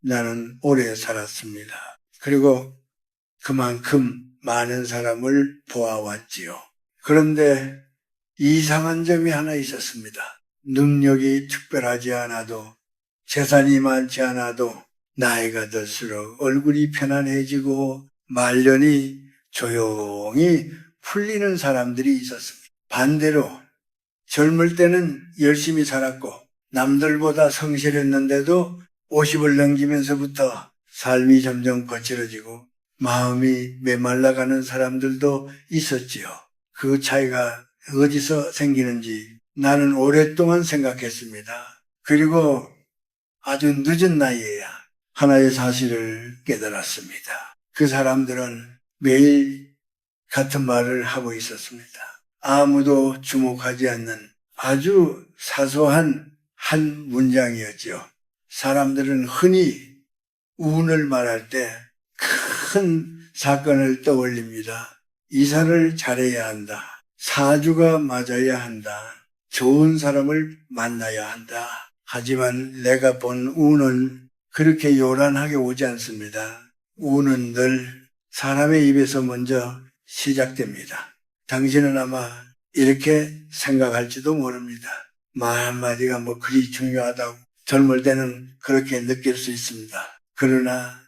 나는 오래 살았습니다. 그리고 그만큼 많은 사람을 보아왔지요. 그런데 이상한 점이 하나 있었습니다. 능력이 특별하지 않아도, 재산이 많지 않아도 나이가 들수록 얼굴이 편안해지고 말년이 조용히 풀리는 사람들이 있었습니다. 반대로 젊을 때는 열심히 살았고 남들보다 성실했는데도 50을 넘기면서부터 삶이 점점 거칠어지고 마음이 메말라가는 사람들도 있었지요. 그 차이가 어디서 생기는지 나는 오랫동안 생각했습니다. 그리고 아주 늦은 나이에야 하나의 사실을 깨달았습니다. 그 사람들은 매일 같은 말을 하고 있었습니다. 아무도 주목하지 않는 아주 사소한 한 문장이었죠. 사람들은 흔히 운을 말할 때 큰 사건을 떠올립니다. 이사를 잘해야 한다. 사주가 맞아야 한다. 좋은 사람을 만나야 한다. 하지만 내가 본 운은 그렇게 요란하게 오지 않습니다. 운은 늘 사람의 입에서 먼저 시작됩니다. 당신은 아마 이렇게 생각할지도 모릅니다. 말 한마디가 뭐 그리 중요하다고 젊을 때는 그렇게 느낄 수 있습니다. 그러나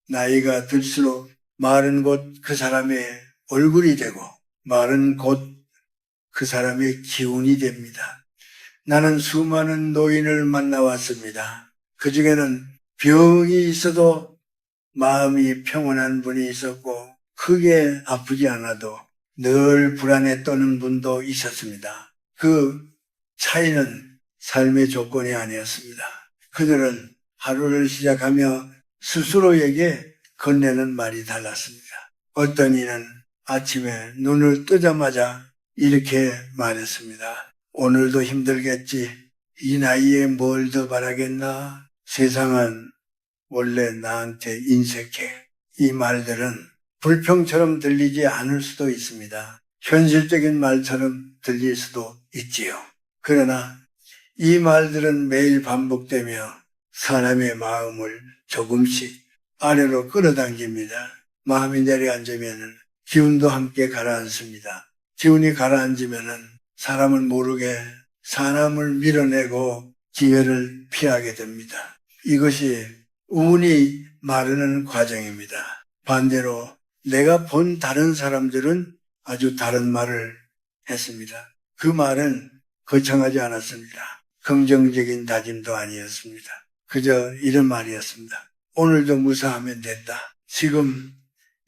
나이가 들수록 말은 곧 그 사람의 얼굴이 되고 말은 곧 그 사람의 기운이 됩니다. 나는 수많은 노인을 만나왔습니다. 그 중에는 병이 있어도 마음이 평온한 분이 있었고 크게 아프지 않아도 늘 불안에 떠는 분도 있었습니다. 그 차이는 삶의 조건이 아니었습니다. 그들은 하루를 시작하며 스스로에게 건네는 말이 달랐습니다. 어떤 이는 아침에 눈을 뜨자마자 이렇게 말했습니다. 오늘도 힘들겠지. 이 나이에 뭘 더 바라겠나? 세상은 원래 나한테 인색해. 이 말들은 불평처럼 들리지 않을 수도 있습니다. 현실적인 말처럼 들릴 수도 있지요. 그러나 이 말들은 매일 반복되며 사람의 마음을 조금씩 아래로 끌어당깁니다. 마음이 내려앉으면 기운도 함께 가라앉습니다. 기운이 가라앉으면 사람을 모르게 사람을 밀어내고 기회를 피하게 됩니다. 이것이 운이 마르는 과정입니다. 반대로 내가 본 다른 사람들은 아주 다른 말을 했습니다. 그 말은 거창하지 않았습니다. 긍정적인 다짐도 아니었습니다. 그저 이런 말이었습니다. 오늘도 무사하면 된다. 지금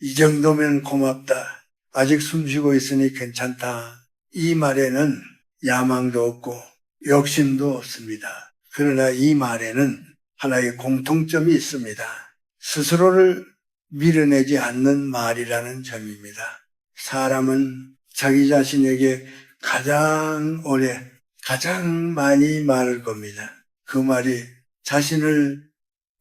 이 정도면 고맙다. 아직 숨쉬고 있으니 괜찮다. 이 말에는 야망도 없고 욕심도 없습니다. 그러나 이 말에는 하나의 공통점이 있습니다. 스스로를 밀어내지 않는 말이라는 점입니다. 사람은 자기 자신에게 가장 오래, 가장 많이 말할 겁니다. 그 말이 자신을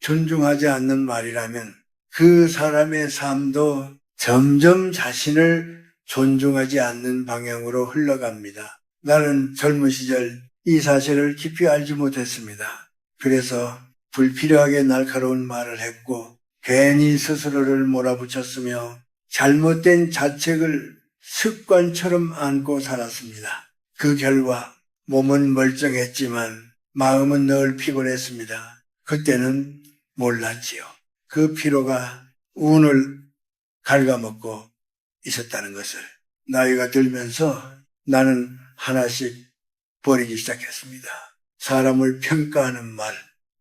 존중하지 않는 말이라면 그 사람의 삶도 점점 자신을 존중하지 않는 방향으로 흘러갑니다. 나는 젊은 시절 이 사실을 깊이 알지 못했습니다. 그래서 불필요하게 날카로운 말을 했고 괜히 스스로를 몰아붙였으며 잘못된 자책을 습관처럼 안고 살았습니다. 그 결과 몸은 멀쩡했지만 마음은 늘 피곤했습니다. 그때는 몰랐지요. 그 피로가 운을 갉아먹고 있었다는 것을. 나이가 들면서 나는 하나씩 버리기 시작했습니다. 사람을 평가하는 말,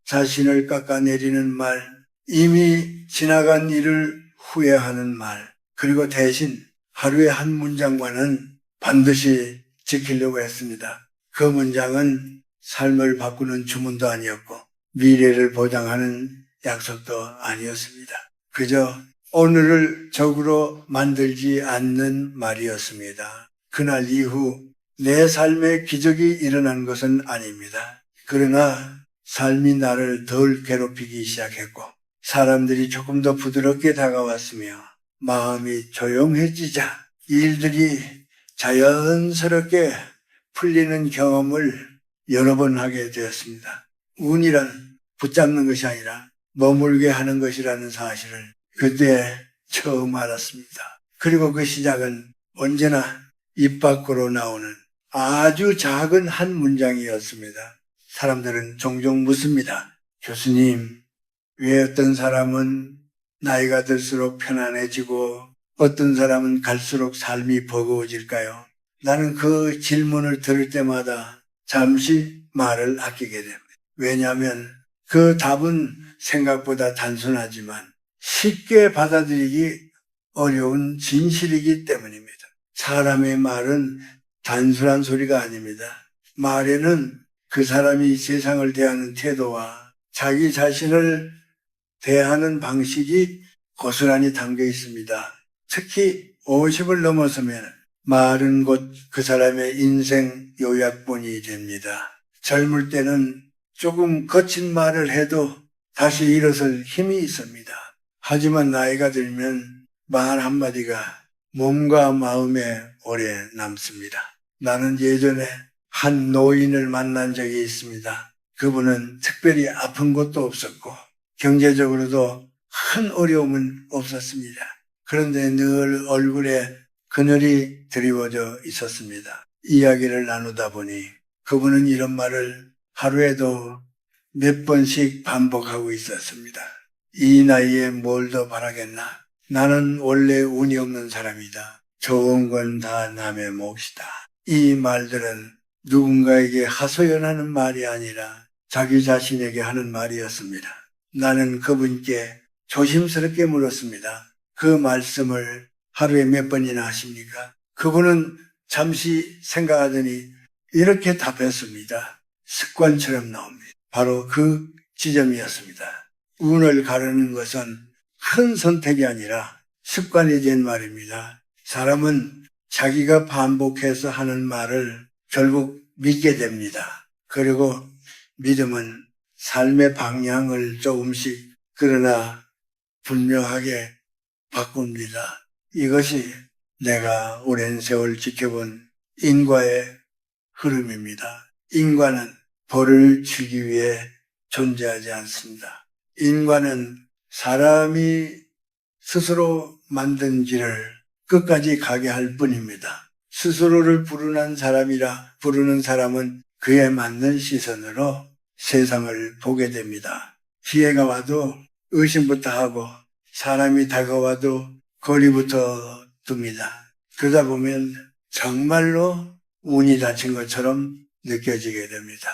자신을 깎아내리는 말, 이미 지나간 일을 후회하는 말, 그리고 대신 하루에 한 문장만은 반드시 지키려고 했습니다. 그 문장은 삶을 바꾸는 주문도 아니었고 미래를 보장하는 약속도 아니었습니다. 그저 오늘을 적으로 만들지 않는 말이었습니다. 그날 이후 내 삶에 기적이 일어난 것은 아닙니다. 그러나 삶이 나를 덜 괴롭히기 시작했고 사람들이 조금 더 부드럽게 다가왔으며 마음이 조용해지자 일들이 자연스럽게 풀리는 경험을 여러 번 하게 되었습니다. 운이란 붙잡는 것이 아니라 머물게 하는 것이라는 사실을 그때 처음 알았습니다. 그리고 그 시작은 언제나 입 밖으로 나오는 아주 작은 한 문장이었습니다. 사람들은 종종 묻습니다. 교수님, 왜 어떤 사람은 나이가 들수록 편안해지고 어떤 사람은 갈수록 삶이 버거워질까요? 나는 그 질문을 들을 때마다 잠시 말을 아끼게 됩니다. 왜냐하면 그 답은 생각보다 단순하지만 쉽게 받아들이기 어려운 진실이기 때문입니다. 사람의 말은 단순한 소리가 아닙니다. 말에는 그 사람이 세상을 대하는 태도와 자기 자신을 대하는 방식이 고스란히 담겨 있습니다. 특히 50을 넘어서면 말은 곧 그 사람의 인생 요약본이 됩니다. 젊을 때는 조금 거친 말을 해도 다시 일어설 힘이 있습니다. 하지만 나이가 들면 말 한마디가 몸과 마음에 오래 남습니다. 나는 예전에 한 노인을 만난 적이 있습니다. 그분은 특별히 아픈 것도 없었고 경제적으로도 큰 어려움은 없었습니다. 그런데 늘 얼굴에 그늘이 드리워져 있었습니다. 이야기를 나누다 보니 그분은 이런 말을 하루에도 몇 번씩 반복하고 있었습니다. 이 나이에 뭘 더 바라겠나? 나는 원래 운이 없는 사람이다. 좋은 건 다 남의 몫이다. 이 말들은 누군가에게 하소연하는 말이 아니라 자기 자신에게 하는 말이었습니다. 나는 그분께 조심스럽게 물었습니다. 그 말씀을 하루에 몇 번이나 하십니까? 그분은 잠시 생각하더니 이렇게 답했습니다. 습관처럼 나옵니다. 바로 그 지점이었습니다. 운을 가르는 것은 큰 선택이 아니라 습관이 된 말입니다. 사람은 자기가 반복해서 하는 말을 결국 믿게 됩니다. 그리고 믿음은 삶의 방향을 조금씩 그러나 분명하게 바꿉니다. 이것이 내가 오랜 세월 지켜본 인과의 흐름입니다. 인과는 벌을 주기 위해 존재하지 않습니다. 인과는 사람이 스스로 만든 길을 끝까지 가게 할 뿐입니다. 스스로를 부르는 사람은 그에 맞는 시선으로 세상을 보게 됩니다. 기회가 와도 의심부터 하고 사람이 다가와도 거리부터 둡니다. 그러다 보면 정말로 운이 닫힌 것처럼 느껴지게 됩니다.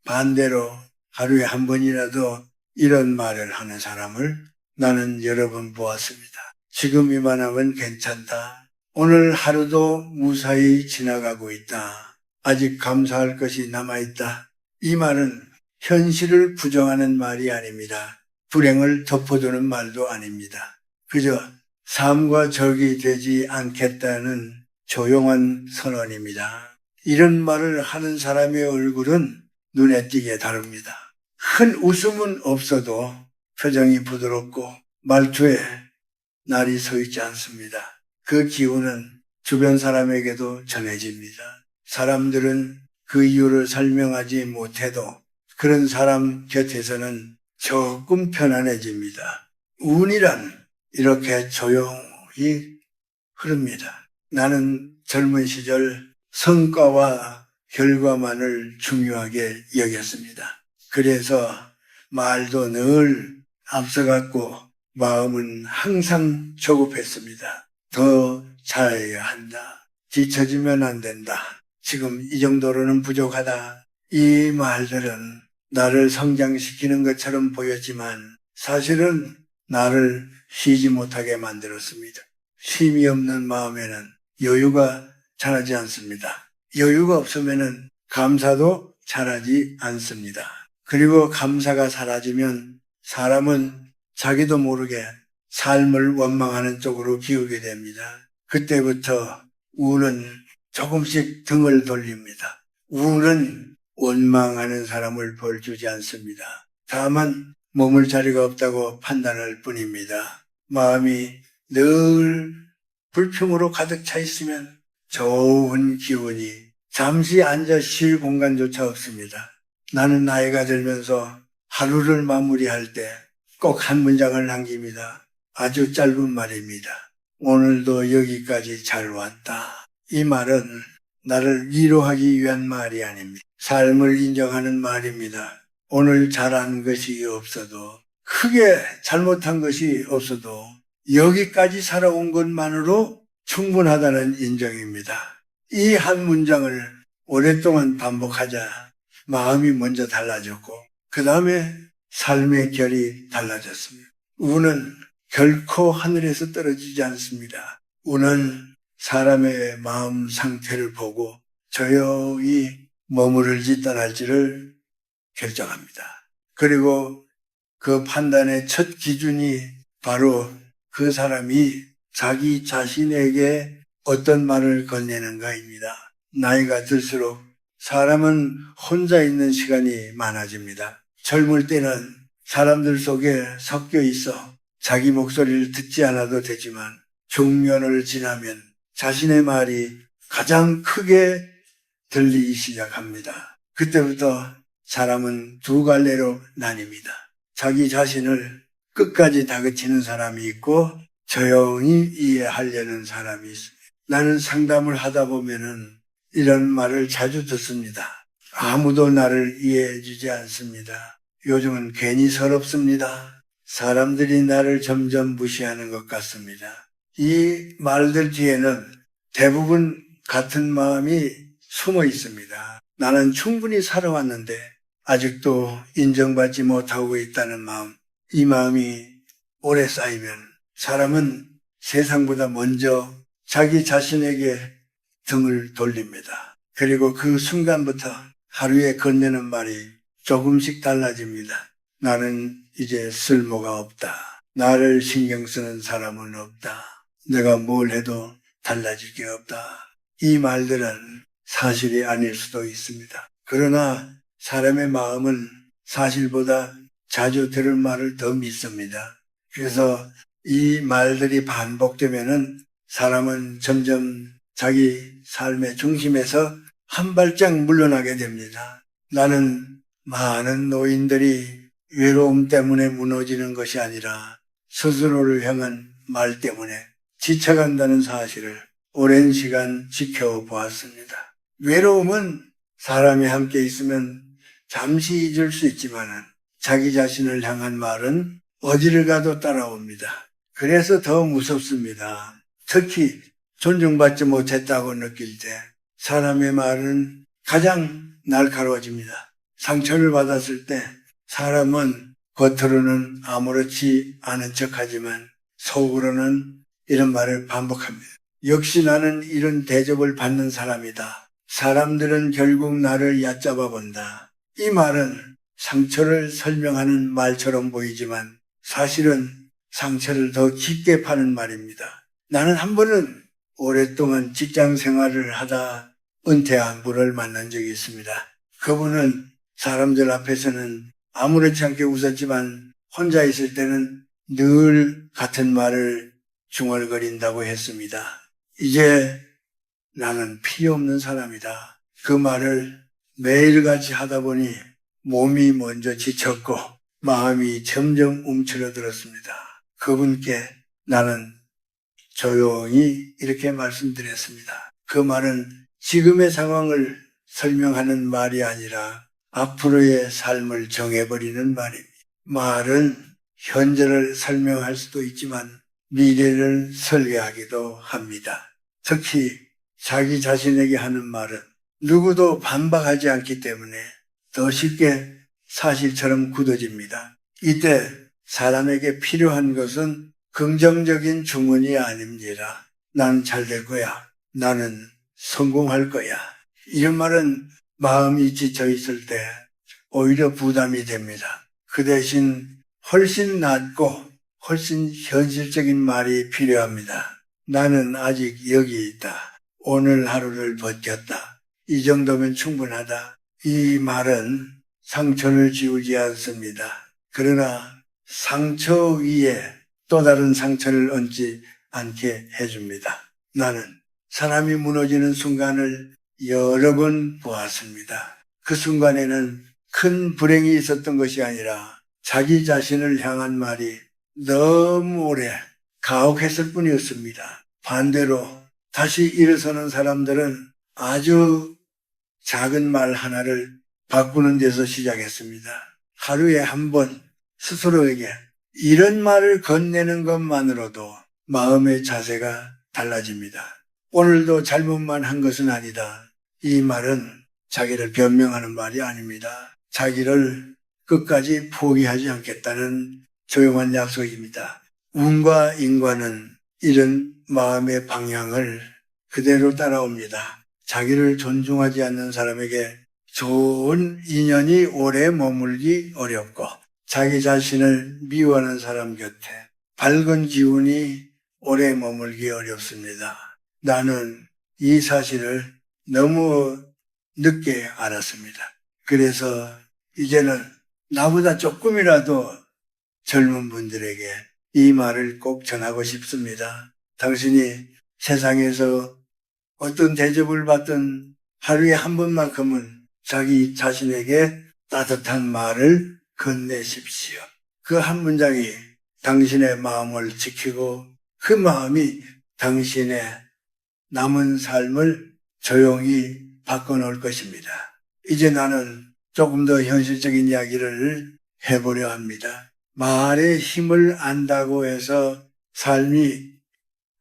반대로 하루에 한 번이라도 이런 말을 하는 사람을 나는 여러 번 보았습니다. 지금 이만하면 괜찮다. 오늘 하루도 무사히 지나가고 있다. 아직 감사할 것이 남아있다. 이 말은 현실을 부정하는 말이 아닙니다. 불행을 덮어두는 말도 아닙니다. 그저 삶과 적이 되지 않겠다는 조용한 선언입니다. 이런 말을 하는 사람의 얼굴은 눈에 띄게 다릅니다. 큰 웃음은 없어도 표정이 부드럽고 말투에 날이 서 있지 않습니다. 그 기운은 주변 사람에게도 전해집니다. 사람들은 그 이유를 설명하지 못해도 그런 사람 곁에서는 조금 편안해집니다. 운이란 이렇게 조용히 흐릅니다. 나는 젊은 시절 성과와 결과만을 중요하게 여겼습니다. 그래서 말도 늘 앞서갔고 마음은 항상 조급했습니다. 더 잘해야 한다. 뒤처지면 안 된다. 지금 이 정도로는 부족하다. 이 말들은 나를 성장시키는 것처럼 보였지만 사실은 나를 쉬지 못하게 만들었습니다. 쉼이 없는 마음에는 여유가 자라지 않습니다. 여유가 없으면 감사도 자라지 않습니다. 그리고 감사가 사라지면 사람은 자기도 모르게 삶을 원망하는 쪽으로 기우게 됩니다. 그때부터 운은 조금씩 등을 돌립니다. 운은 원망하는 사람을 벌 주지 않습니다. 다만 머물 자리가 없다고 판단할 뿐입니다. 마음이 늘 불평으로 가득 차 있으면 좋은 기운이 잠시 앉아 쉴 공간조차 없습니다. 나는 나이가 들면서 하루를 마무리할 때 꼭 한 문장을 남깁니다. 아주 짧은 말입니다. 오늘도 여기까지 잘 왔다. 이 말은 나를 위로하기 위한 말이 아닙니다. 삶을 인정하는 말입니다. 오늘 잘한 것이 없어도, 크게 잘못한 것이 없어도 여기까지 살아온 것만으로 충분하다는 인정입니다. 이 한 문장을 오랫동안 반복하자 마음이 먼저 달라졌고 그 다음에 삶의 결이 달라졌습니다. 운은 결코 하늘에서 떨어지지 않습니다. 운은 사람의 마음 상태를 보고 조용히 머무를지 떠날지를 결정합니다. 그리고 그 판단의 첫 기준이 바로 그 사람이 자기 자신에게 어떤 말을 건네는가입니다. 나이가 들수록 사람은 혼자 있는 시간이 많아집니다. 젊을 때는 사람들 속에 섞여 있어 자기 목소리를 듣지 않아도 되지만 중년을 지나면 자신의 말이 가장 크게 들리기 시작합니다. 그때부터 사람은 두 갈래로 나뉩니다. 자기 자신을 끝까지 다그치는 사람이 있고 조용히 이해하려는 사람이 있습니다. 나는 상담을 하다 보면은 이런 말을 자주 듣습니다. 아무도 나를 이해해 주지 않습니다. 요즘은 괜히 서럽습니다. 사람들이 나를 점점 무시하는 것 같습니다. 이 말들 뒤에는 대부분 같은 마음이 숨어 있습니다. 나는 충분히 살아왔는데 아직도 인정받지 못하고 있다는 마음, 이 마음이 오래 쌓이면 사람은 세상보다 먼저 자기 자신에게 등을 돌립니다. 그리고 그 순간부터 하루에 건네는 말이 조금씩 달라집니다. 나는 이제 쓸모가 없다. 나를 신경 쓰는 사람은 없다. 내가 뭘 해도 달라질 게 없다. 이 말들은 사실이 아닐 수도 있습니다. 그러나 사람의 마음은 사실보다 자주 들을 말을 더 믿습니다. 그래서 이 말들이 반복되면은 사람은 점점 자기 삶의 중심에서 한 발짝 물러나게 됩니다. 나는 많은 노인들이 외로움 때문에 무너지는 것이 아니라 스스로를 향한 말 때문에 지쳐간다는 사실을 오랜 시간 지켜보았습니다. 외로움은 사람이 함께 있으면 잠시 잊을 수 있지만 자기 자신을 향한 말은 어디를 가도 따라옵니다. 그래서 더 무섭습니다. 특히 존중받지 못했다고 느낄 때 사람의 말은 가장 날카로워집니다. 상처를 받았을 때 사람은 겉으로는 아무렇지 않은 척하지만 속으로는 이런 말을 반복합니다. 역시 나는 이런 대접을 받는 사람이다. 사람들은 결국 나를 얕잡아 본다. 이 말은 상처를 설명하는 말처럼 보이지만 사실은 상처를 더 깊게 파는 말입니다. 나는 한 번은 오랫동안 직장 생활을 하다 은퇴한 분을 만난 적이 있습니다. 그분은 사람들 앞에서는 아무렇지 않게 웃었지만 혼자 있을 때는 늘 같은 말을 중얼거린다고 했습니다. 이제 나는 필요 없는 사람이다. 그 말을 매일같이 하다 보니 몸이 먼저 지쳤고 마음이 점점 움츠러들었습니다. 그분께 나는 조용히 이렇게 말씀드렸습니다. 그 말은 지금의 상황을 설명하는 말이 아니라 앞으로의 삶을 정해버리는 말입니다. 말은 현재를 설명할 수도 있지만 미래를 설계하기도 합니다. 특히 자기 자신에게 하는 말은 누구도 반박하지 않기 때문에 더 쉽게 사실처럼 굳어집니다. 이때 사람에게 필요한 것은 긍정적인 주문이 아닙니다. 난 잘 될 거야. 나는 성공할 거야. 이런 말은 마음이 지쳐 있을 때 오히려 부담이 됩니다. 그 대신 훨씬 낫고 훨씬 현실적인 말이 필요합니다. 나는 아직 여기 있다. 오늘 하루를 버텼다. 이 정도면 충분하다. 이 말은 상처를 지우지 않습니다. 그러나 상처 위에 또 다른 상처를 얹지 않게 해줍니다. 나는 사람이 무너지는 순간을 여러 번 보았습니다. 그 순간에는 큰 불행이 있었던 것이 아니라 자기 자신을 향한 말이 너무 오래 가혹했을 뿐이었습니다. 반대로 다시 일어서는 사람들은 아주 작은 말 하나를 바꾸는 데서 시작했습니다. 하루에 한 번 스스로에게 이런 말을 건네는 것만으로도 마음의 자세가 달라집니다. 오늘도 잘못만 한 것은 아니다. 이 말은 자기를 변명하는 말이 아닙니다. 자기를 끝까지 포기하지 않겠다는 조용한 약속입니다. 운과 인과는 이런 마음의 방향을 그대로 따라옵니다. 자기를 존중하지 않는 사람에게 좋은 인연이 오래 머물기 어렵고 자기 자신을 미워하는 사람 곁에 밝은 기운이 오래 머물기 어렵습니다. 나는 이 사실을 너무 늦게 알았습니다. 그래서 이제는 나보다 조금이라도 젊은 분들에게 이 말을 꼭 전하고 싶습니다. 당신이 세상에서 어떤 대접을 받든 하루에 한 번만큼은 자기 자신에게 따뜻한 말을 건네십시오. 그 한 문장이 당신의 마음을 지키고 그 마음이 당신의 남은 삶을 조용히 바꿔놓을 것입니다. 이제 나는 조금 더 현실적인 이야기를 해보려 합니다. 말의 힘을 안다고 해서 삶이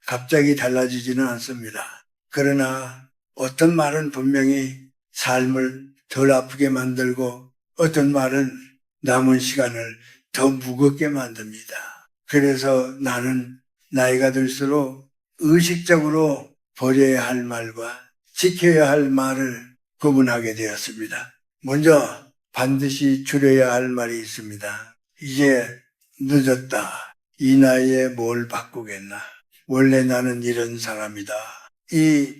갑자기 달라지지는 않습니다. 그러나 어떤 말은 분명히 삶을 덜 아프게 만들고 어떤 말은 남은 시간을 더 무겁게 만듭니다. 그래서 나는 나이가 들수록 의식적으로 버려야 할 말과 지켜야 할 말을 구분하게 되었습니다. 먼저 반드시 줄여야 할 말이 있습니다. 이제 늦었다. 이 나이에 뭘 바꾸겠나. 원래 나는 이런 사람이다. 이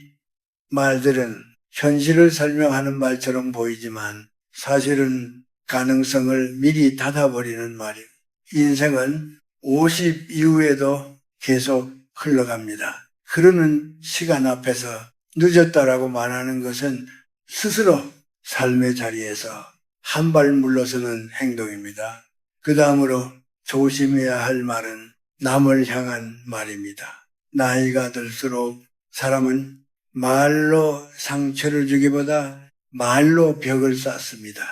말들은 현실을 설명하는 말처럼 보이지만 사실은 가능성을 미리 닫아버리는 말입니다. 인생은 50 이후에도 계속 흘러갑니다. 흐르는 시간 앞에서 늦었다라고 말하는 것은 스스로 삶의 자리에서 한 발 물러서는 행동입니다. 그 다음으로 조심해야 할 말은 남을 향한 말입니다. 나이가 들수록 사람은 말로 상처를 주기보다 말로 벽을 쌓습니다.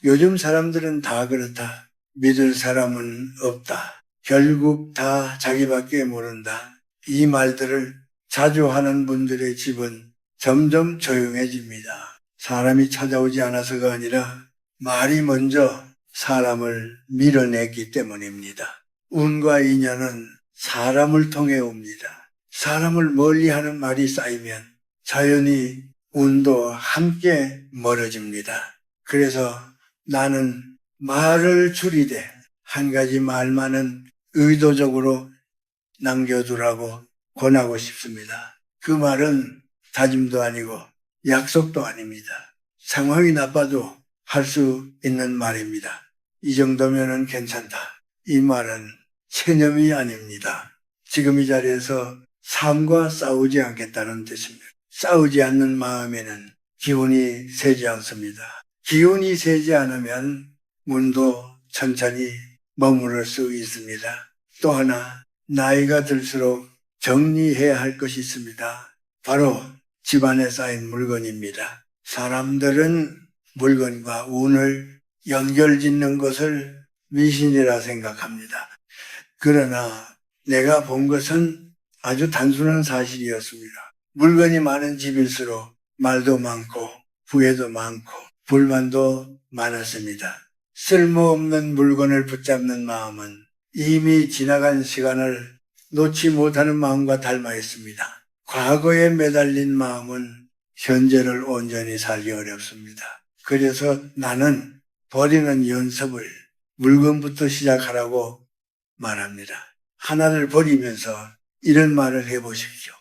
요즘 사람들은 다 그렇다. 믿을 사람은 없다. 결국 다 자기밖에 모른다. 이 말들을 자주 하는 분들의 집은 점점 조용해집니다. 사람이 찾아오지 않아서가 아니라 말이 먼저 사람을 밀어냈기 때문입니다. 운과 인연은 사람을 통해 옵니다. 사람을 멀리하는 말이 쌓이면 자연히 운도 함께 멀어집니다. 그래서 나는 말을 줄이되 한 가지 말만은 의도적으로 남겨두라고 권하고 싶습니다. 그 말은 다짐도 아니고 약속도 아닙니다. 상황이 나빠도 할 수 있는 말입니다. 이 정도면은 괜찮다. 이 말은 체념이 아닙니다. 지금 이 자리에서 삶과 싸우지 않겠다는 뜻입니다. 싸우지 않는 마음에는 기운이 새지 않습니다. 기운이 새지 않으면 운도 천천히 머무를 수 있습니다. 또 하나 나이가 들수록 정리해야 할 것이 있습니다. 바로 집안에 쌓인 물건입니다. 사람들은 물건과 운을 연결짓는 것을 미신이라 생각합니다. 그러나 내가 본 것은 아주 단순한 사실이었습니다. 물건이 많은 집일수록 말도 많고 후회도 많고 불만도 많았습니다. 쓸모없는 물건을 붙잡는 마음은 이미 지나간 시간을 놓지 못하는 마음과 닮아 있습니다. 과거에 매달린 마음은 현재를 온전히 살기 어렵습니다. 그래서 나는 버리는 연습을 물건부터 시작하라고 말합니다. 하나를 버리면서 이런 말을 해보십시오.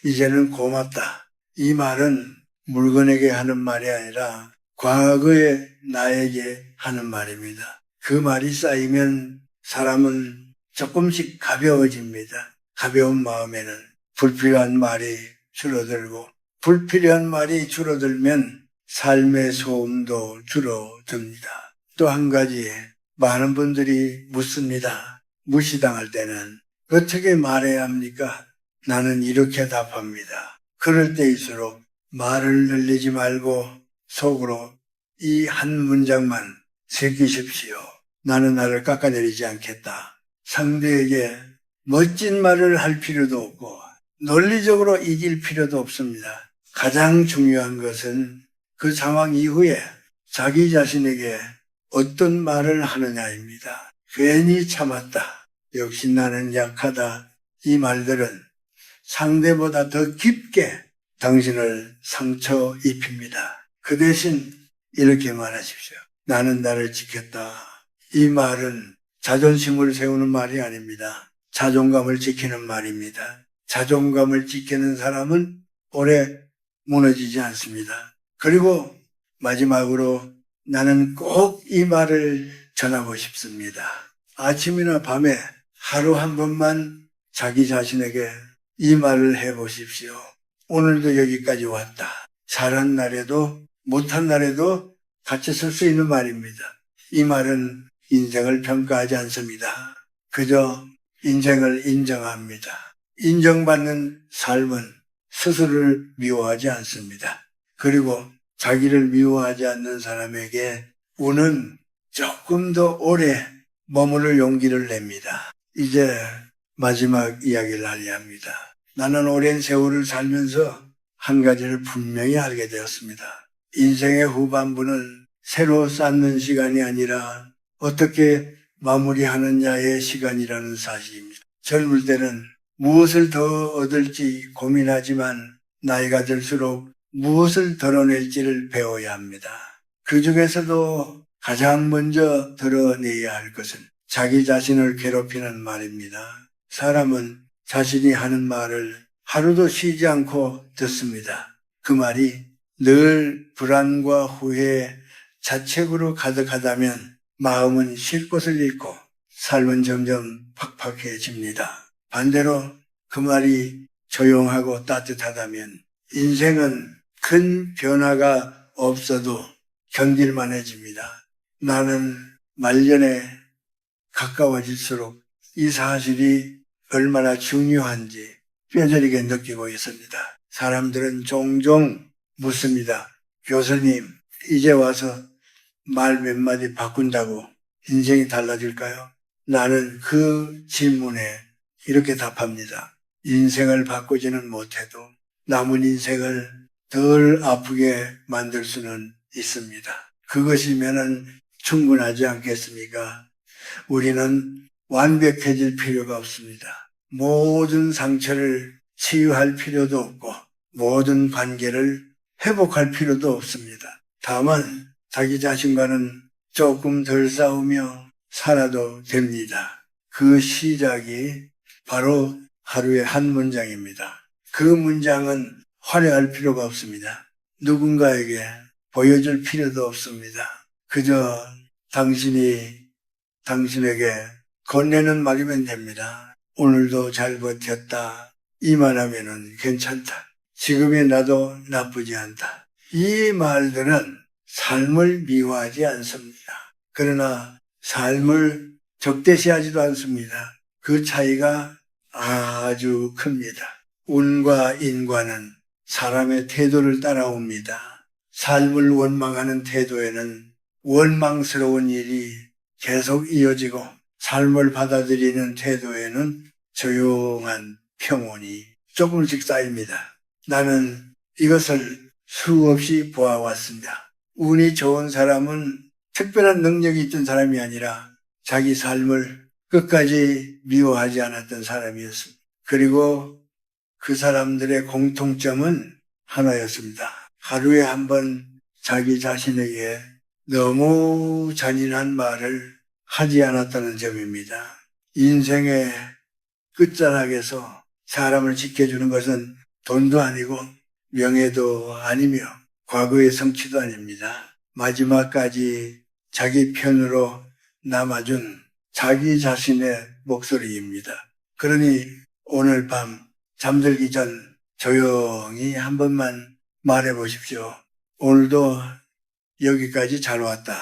이제는 고맙다. 이 말은 물건에게 하는 말이 아니라 과거의 나에게 하는 말입니다. 그 말이 쌓이면 사람은 조금씩 가벼워집니다. 가벼운 마음에는 불필요한 말이 줄어들고 불필요한 말이 줄어들면 삶의 소음도 줄어듭니다. 또 한 가지 많은 분들이 묻습니다. 무시당할 때는 어떻게 말해야 합니까? 나는 이렇게 답합니다. 그럴 때일수록 말을 늘리지 말고 속으로 이 한 문장만 새기십시오. 나는 나를 깎아내리지 않겠다. 상대에게 멋진 말을 할 필요도 없고 논리적으로 이길 필요도 없습니다. 가장 중요한 것은 그 상황 이후에 자기 자신에게 어떤 말을 하느냐입니다. 괜히 참았다. 역시 나는 약하다. 이 말들은 상대보다 더 깊게 당신을 상처 입힙니다. 그 대신 이렇게 말하십시오. 나는 나를 지켰다. 이 말은 자존심을 세우는 말이 아닙니다. 자존감을 지키는 말입니다. 자존감을 지키는 사람은 오래 무너지지 않습니다. 그리고 마지막으로 나는 꼭 이 말을 전하고 싶습니다. 아침이나 밤에 하루 한 번만 자기 자신에게 이 말을 해보십시오. 오늘도 여기까지 왔다. 잘한 날에도 못한 날에도 같이 설 수 있는 말입니다. 이 말은 인생을 평가하지 않습니다. 그저 인생을 인정합니다. 인정받는 삶은 스스로를 미워하지 않습니다. 그리고 자기를 미워하지 않는 사람에게 운은 조금 더 오래 머무를 용기를 냅니다. 이제 마지막 이야기를 하려 합니다. 나는 오랜 세월을 살면서 한 가지를 분명히 알게 되었습니다. 인생의 후반부는 새로 쌓는 시간이 아니라 어떻게 마무리하느냐의 시간이라는 사실입니다. 젊을 때는 무엇을 더 얻을지 고민하지만 나이가 들수록 무엇을 덜어낼지를 배워야 합니다. 그 중에서도 가장 먼저 덜어내야 할 것은 자기 자신을 괴롭히는 말입니다. 사람은 자신이 하는 말을 하루도 쉬지 않고 듣습니다. 그 말이 늘 불안과 후회, 자책으로 가득하다면 마음은 쉴 곳을 잃고 삶은 점점 팍팍해집니다. 반대로 그 말이 조용하고 따뜻하다면 인생은 큰 변화가 없어도 견딜만해집니다. 나는 말년에 가까워질수록 이 사실이 얼마나 중요한지 뼈저리게 느끼고 있습니다. 사람들은 종종 묻습니다. 교수님, 이제 와서 말 몇 마디 바꾼다고 인생이 달라질까요? 나는 그 질문에 이렇게 답합니다. 인생을 바꾸지는 못해도 남은 인생을 덜 아프게 만들 수는 있습니다. 그것이면은 충분하지 않겠습니까? 우리는 완벽해질 필요가 없습니다. 모든 상처를 치유할 필요도 없고 모든 관계를 회복할 필요도 없습니다. 다만 자기 자신과는 조금 덜 싸우며 살아도 됩니다. 그 시작이 바로 하루의 한 문장입니다. 그 문장은 화려할 필요가 없습니다. 누군가에게 보여줄 필요도 없습니다. 그저 당신이 당신에게 건네는 말이면 됩니다. 오늘도 잘 버텼다. 이 말하면은 괜찮다. 지금의 나도 나쁘지 않다. 이 말들은 삶을 미워하지 않습니다. 그러나 삶을 적대시하지도 않습니다. 그 차이가 아주 큽니다. 운과 인과는 사람의 태도를 따라옵니다. 삶을 원망하는 태도에는 원망스러운 일이 계속 이어지고 삶을 받아들이는 태도에는 조용한 평온이 조금씩 쌓입니다. 나는 이것을 수없이 보아왔습니다. 운이 좋은 사람은 특별한 능력이 있던 사람이 아니라 자기 삶을 끝까지 미워하지 않았던 사람이었습니다. 그리고 그 사람들의 공통점은 하나였습니다. 하루에 한 번 자기 자신에게 너무 잔인한 말을 하지 않았다는 점입니다. 인생의 끝자락에서 사람을 지켜주는 것은 돈도 아니고 명예도 아니며 과거의 성취도 아닙니다. 마지막까지 자기 편으로 남아준 자기 자신의 목소리입니다. 그러니 오늘 밤 잠들기 전 조용히 한 번만 말해 보십시오. 오늘도 여기까지 잘 왔다.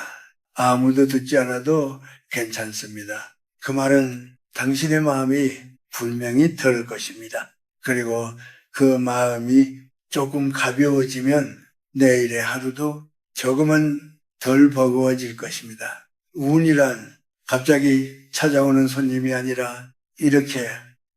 아무도 듣지 않아도 괜찮습니다. 그 말은 당신의 마음이 분명히 덜 것입니다. 그리고 그 마음이 조금 가벼워지면 내일의 하루도 조금은 덜 버거워질 것입니다. 운이란 갑자기 찾아오는 손님이 아니라 이렇게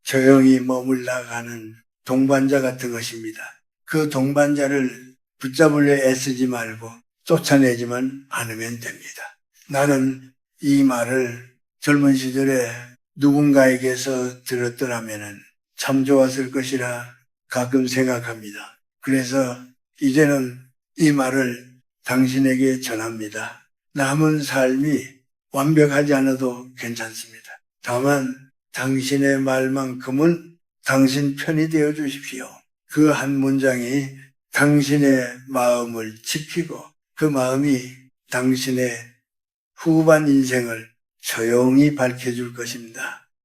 조용히 머물러가는 동반자 같은 것입니다. 그 동반자를 붙잡으려 애쓰지 말고 쫓아내지만 않으면 됩니다. 나는 이 말을 젊은 시절에 누군가에게서 들었더라면 참 좋았을 것이라 가끔 생각합니다. 그래서 이제는 이 말을 당신에게 전합니다. 남은 삶이 완벽하지 않아도 괜찮습니다. 다만 당신의 말만큼은 당신 편이 되어 주십시오. 그 한 문장이 당신의 마음을 지키고 그 마음이 당신의 후반 인생을 조용히 밝혀줄 것입니다.